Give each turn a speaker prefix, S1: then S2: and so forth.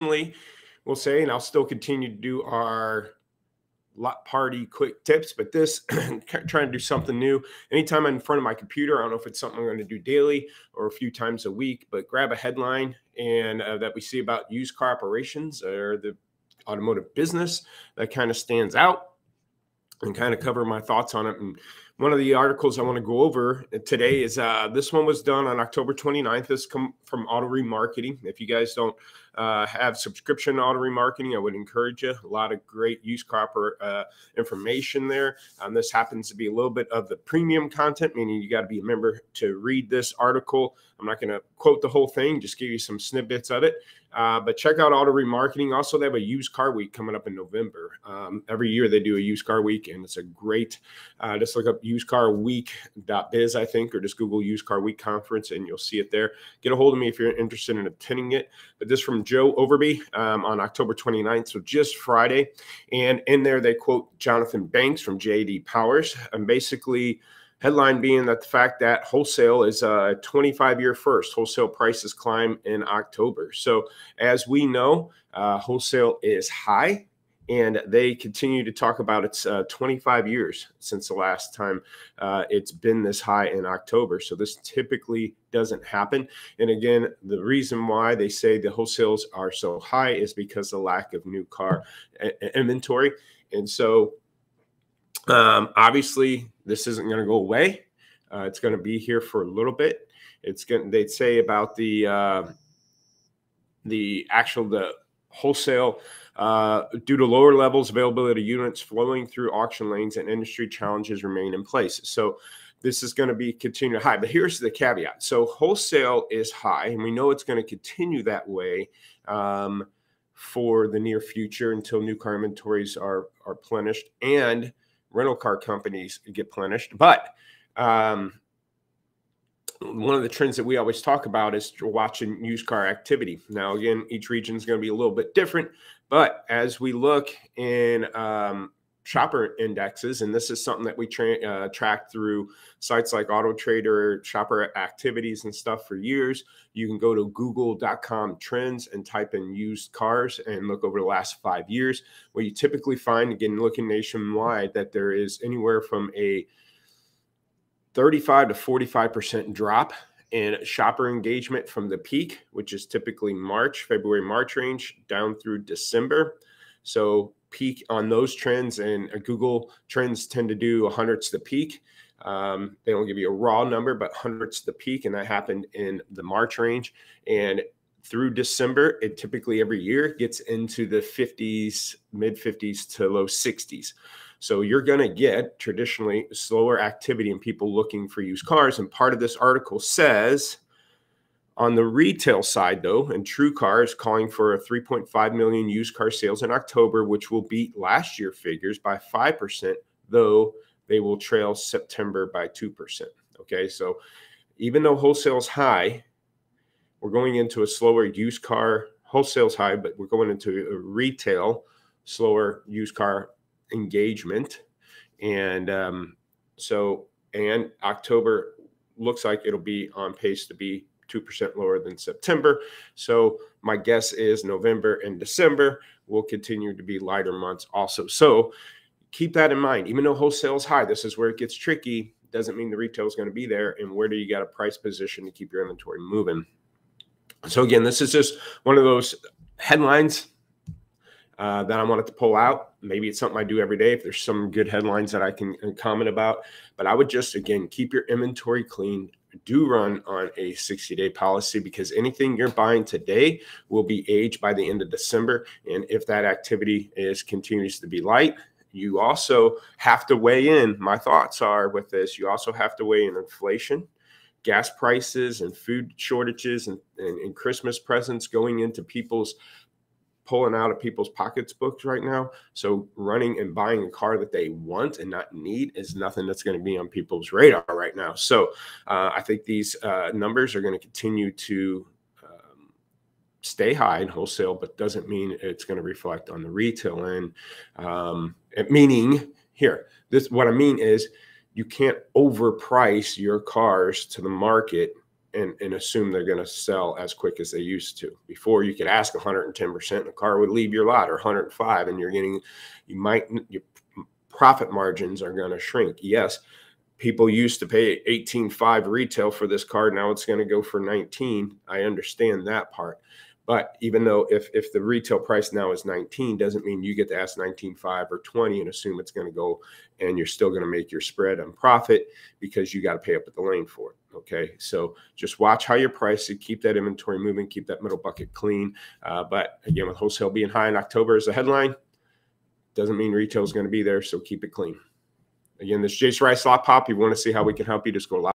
S1: personally will say, and I'll still continue to do our lot party quick tips, but this trying to do something new. Anytime I'm in front of my computer, I don't know if it's something I'm going to do daily or a few times a week, but grab a headline and that we see about used car operations or the automotive business that kind of stands out, and kind of cover my thoughts on it. And one of the articles I want to go over today is this one was done on October 29th. This come from Auto Remarketing. If you guys don't have subscription to Auto Remarketing, I would encourage you. A lot of great used car information there. This happens to be a little bit of the premium content, meaning you got to be a member to read this article. I'm not going to quote the whole thing, just give you some snippets of it. But check out Auto Remarketing. Also, they have a used car week coming up in November. Every year they do a used car week, and it's a great, just look up usedcarweek.biz, I think, or just Google used car week conference, and you'll see it there. Get a hold of me if you're interested in attending it. But this from Joe Overby on October 29th, so just Friday. And in there, they quote Jonathan Banks from J.D. Powers, and basically headline being that the fact that wholesale is a 25-year first. Wholesale prices climb in October. So as we know, wholesale is high, and they continue to talk about it's 25 years since the last time it's been this high in October. So this typically doesn't happen. And again, the reason why they say the wholesales are so high is because of the lack of new car inventory. And so obviously, this isn't going to go away. It's going to be here for a little bit. It's going. They'd say about the wholesale due to lower levels, availability of units flowing through auction lanes, and industry challenges remain in place. So this is going to be continued high. But here's the caveat. So wholesale is high, and we know it's going to continue that way for the near future until new car inventories are replenished and rental car companies get plenished. But one of the trends that we always talk about is watching used car activity. Now, again, each region is going to be a little bit different, but as we look in shopper indexes, and this is something that we track through sites like Auto Trader, shopper activities and stuff for years. You can go to google.com trends and type in used cars and look over the last 5 years, where you typically find, again, looking nationwide, that there is anywhere from a 35 to 45% drop in shopper engagement from the peak, which is typically February, March range, down through December. So peak on those trends, and Google trends tend to do hundredths the peak. They don't give you a raw number, but hundredths the peak, and that happened in the March range. And through December, it typically every year gets into the 50s, mid 50s to low 60s. So you're going to get traditionally slower activity and people looking for used cars. And part of this article says, on the retail side, though, and TrueCar is calling for a 3.5 million used car sales in October, which will beat last year figures by 5%, though they will trail September by 2%. Okay, so even though wholesale is high, we're going into a slower used car. Wholesale's high, but we're going into a retail, slower used car engagement. And and October looks like it'll be on pace to be 2% lower than September. So my guess is November and December will continue to be lighter months also. So keep that in mind. Even though wholesale is high, this is where it gets tricky. Doesn't mean the retail is going to be there. And where do you got a price position to keep your inventory moving? So again, this is just one of those headlines that I wanted to pull out. Maybe it's something I do every day if there's some good headlines that I can comment about. But I would just, again, keep your inventory clean. Do run on a 60-day policy, because anything you're buying today will be aged by the end of December. And if that activity continues to be light, you also have to weigh in. My thoughts are with this, you also have to weigh in inflation, gas prices, and food shortages, and Christmas presents going into pulling out of people's pocketbooks right now. So running and buying a car that they want and not need is nothing that's going to be on people's radar right now. So I think these numbers are going to continue to stay high in wholesale, but doesn't mean it's going to reflect on the retail end. Meaning here, what I mean is you can't overprice your cars to the market and assume they're going to sell as quick as they used to. Before, you could ask 110% and the car would leave your lot, or 105, and your profit margins are going to shrink. Yes, people used to pay 18.5 retail for this car. Now it's going to go for 19. I understand that part. But even though if the retail price now is 19, doesn't mean you get to ask 19.5 or 20 and assume it's going to go, and you're still going to make your spread on profit because you got to pay up at the lane for it. Okay. So just watch how you price it, keep that inventory moving, keep that middle bucket clean. But again, with wholesale being high in October as a headline, doesn't mean retail is going to be there. So keep it clean. Again, this is Jason Rice, Lotpop. You want to see how we can help you, just go